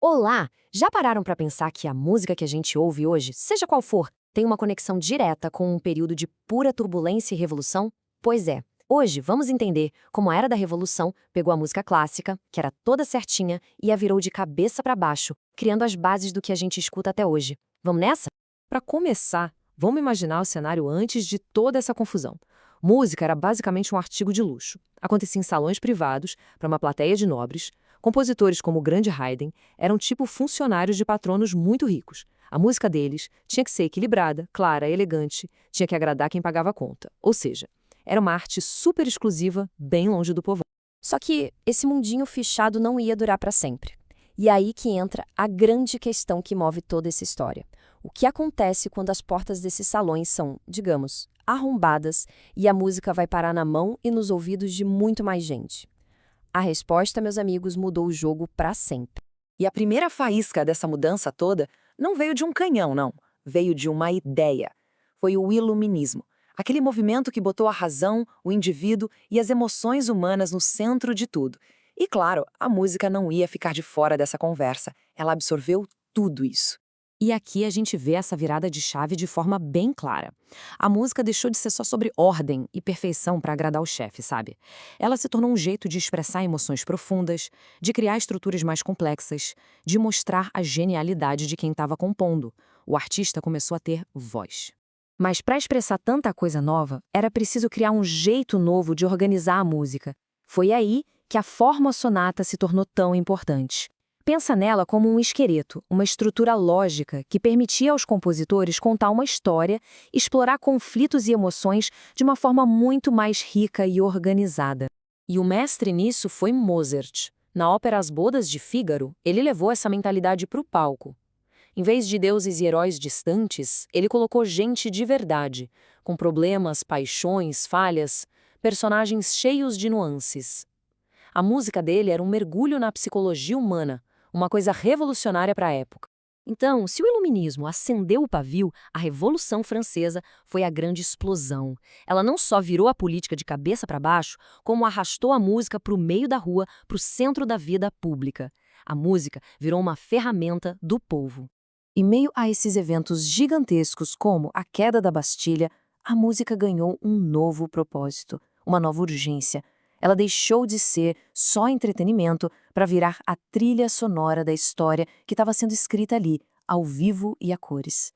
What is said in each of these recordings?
Olá! Já pararam para pensar que a música que a gente ouve hoje, seja qual for, tem uma conexão direta com um período de pura turbulência e revolução? Pois é. Hoje vamos entender como a era da revolução pegou a música clássica, que era toda certinha, e a virou de cabeça para baixo, criando as bases do que a gente escuta até hoje. Vamos nessa? Para começar, vamos imaginar o cenário antes de toda essa confusão. Música era basicamente um artigo de luxo. Acontecia em salões privados, para uma plateia de nobres. Compositores como o grande Haydn eram tipo funcionários de patronos muito ricos. A música deles tinha que ser equilibrada, clara, elegante, tinha que agradar quem pagava a conta. Ou seja, era uma arte super exclusiva, bem longe do povão. Só que esse mundinho fechado não ia durar para sempre. E é aí que entra a grande questão que move toda essa história. O que acontece quando as portas desses salões são, digamos, arrombadas e a música vai parar na mão e nos ouvidos de muito mais gente? A resposta, meus amigos, mudou o jogo para sempre. E a primeira faísca dessa mudança toda não veio de um canhão, não. Veio de uma ideia. Foi o iluminismo. Aquele movimento que botou a razão, o indivíduo e as emoções humanas no centro de tudo. E claro, a música não ia ficar de fora dessa conversa. Ela absorveu tudo isso. E aqui a gente vê essa virada de chave de forma bem clara. A música deixou de ser só sobre ordem e perfeição para agradar o chefe, sabe? Ela se tornou um jeito de expressar emoções profundas, de criar estruturas mais complexas, de mostrar a genialidade de quem estava compondo. O artista começou a ter voz. Mas para expressar tanta coisa nova, era preciso criar um jeito novo de organizar a música. Foi aí que a forma sonata se tornou tão importante. Pensa nela como um esqueleto, uma estrutura lógica que permitia aos compositores contar uma história, explorar conflitos e emoções de uma forma muito mais rica e organizada. E o mestre nisso foi Mozart. Na ópera As Bodas de Fígaro, ele levou essa mentalidade para o palco. Em vez de deuses e heróis distantes, ele colocou gente de verdade, com problemas, paixões, falhas, personagens cheios de nuances. A música dele era um mergulho na psicologia humana, uma coisa revolucionária para a época. Então, se o iluminismo acendeu o pavio, a Revolução Francesa foi a grande explosão. Ela não só virou a política de cabeça para baixo, como arrastou a música para o meio da rua, para o centro da vida pública. A música virou uma ferramenta do povo. Em meio a esses eventos gigantescos como a queda da Bastilha, a música ganhou um novo propósito, uma nova urgência. Ela deixou de ser só entretenimento para virar a trilha sonora da história que estava sendo escrita ali, ao vivo e a cores.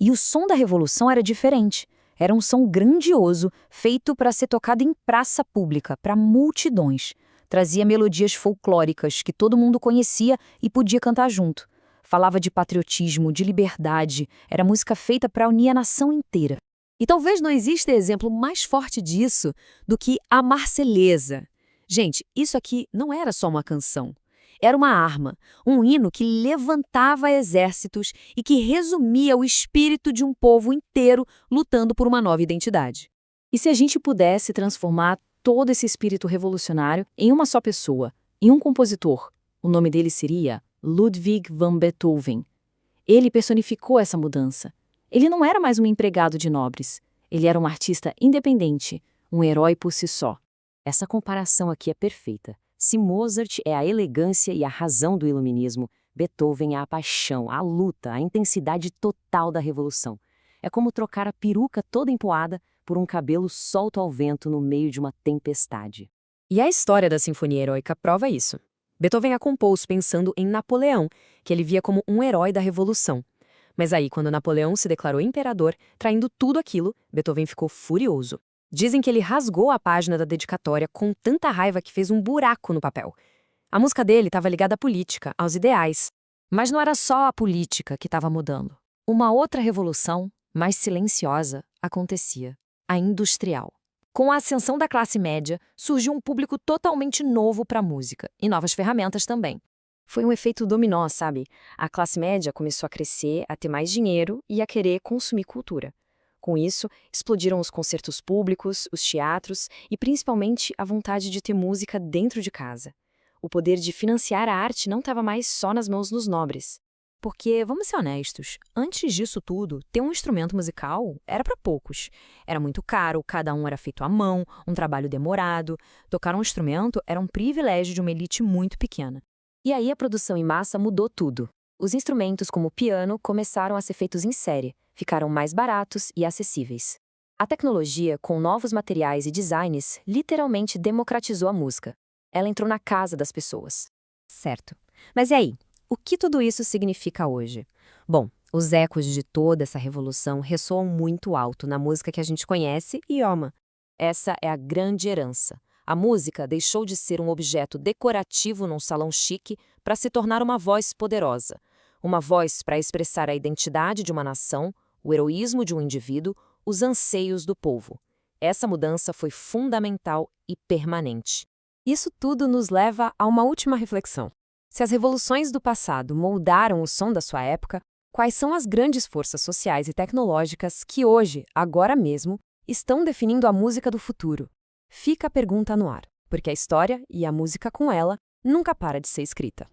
E o som da Revolução era diferente. Era um som grandioso, feito para ser tocado em praça pública, para multidões. Trazia melodias folclóricas que todo mundo conhecia e podia cantar junto. Falava de patriotismo, de liberdade. Era música feita para unir a nação inteira. E talvez não exista exemplo mais forte disso do que a Marselhesa. Gente, isso aqui não era só uma canção. Era uma arma, um hino que levantava exércitos e que resumia o espírito de um povo inteiro lutando por uma nova identidade. E se a gente pudesse transformar todo esse espírito revolucionário em uma só pessoa, em um compositor, o nome dele seria Ludwig van Beethoven. Ele personificou essa mudança. Ele não era mais um empregado de nobres. Ele era um artista independente, um herói por si só. Essa comparação aqui é perfeita. Se Mozart é a elegância e a razão do iluminismo, Beethoven é a paixão, a luta, a intensidade total da revolução. É como trocar a peruca toda empoada por um cabelo solto ao vento no meio de uma tempestade. E a história da Sinfonia Heróica prova isso. Beethoven a compôs pensando em Napoleão, que ele via como um herói da revolução. Mas aí, quando Napoleão se declarou imperador, traindo tudo aquilo, Beethoven ficou furioso. Dizem que ele rasgou a página da dedicatória com tanta raiva que fez um buraco no papel. A música dele estava ligada à política, aos ideais. Mas não era só a política que estava mudando. Uma outra revolução, mais silenciosa, acontecia. A industrial. Com a ascensão da classe média, surgiu um público totalmente novo para a música, e novas ferramentas também. Foi um efeito dominó, sabe? A classe média começou a crescer, a ter mais dinheiro e a querer consumir cultura. Com isso, explodiram os concertos públicos, os teatros e principalmente a vontade de ter música dentro de casa. O poder de financiar a arte não estava mais só nas mãos dos nobres. Porque, vamos ser honestos, antes disso tudo, ter um instrumento musical era para poucos. Era muito caro, cada um era feito à mão, um trabalho demorado. Tocar um instrumento era um privilégio de uma elite muito pequena. E aí a produção em massa mudou tudo. Os instrumentos como o piano começaram a ser feitos em série, ficaram mais baratos e acessíveis. A tecnologia, com novos materiais e designs, literalmente democratizou a música. Ela entrou na casa das pessoas. Certo. Mas e aí? O que tudo isso significa hoje? Bom, os ecos de toda essa revolução ressoam muito alto na música que a gente conhece e ama. Essa é a grande herança. A música deixou de ser um objeto decorativo num salão chique para se tornar uma voz poderosa. Uma voz para expressar a identidade de uma nação, o heroísmo de um indivíduo, os anseios do povo. Essa mudança foi fundamental e permanente. Isso tudo nos leva a uma última reflexão. Se as revoluções do passado moldaram o som da sua época, quais são as grandes forças sociais e tecnológicas que hoje, agora mesmo, estão definindo a música do futuro? Fica a pergunta no ar, porque a história, e a música com ela, nunca para de ser escrita.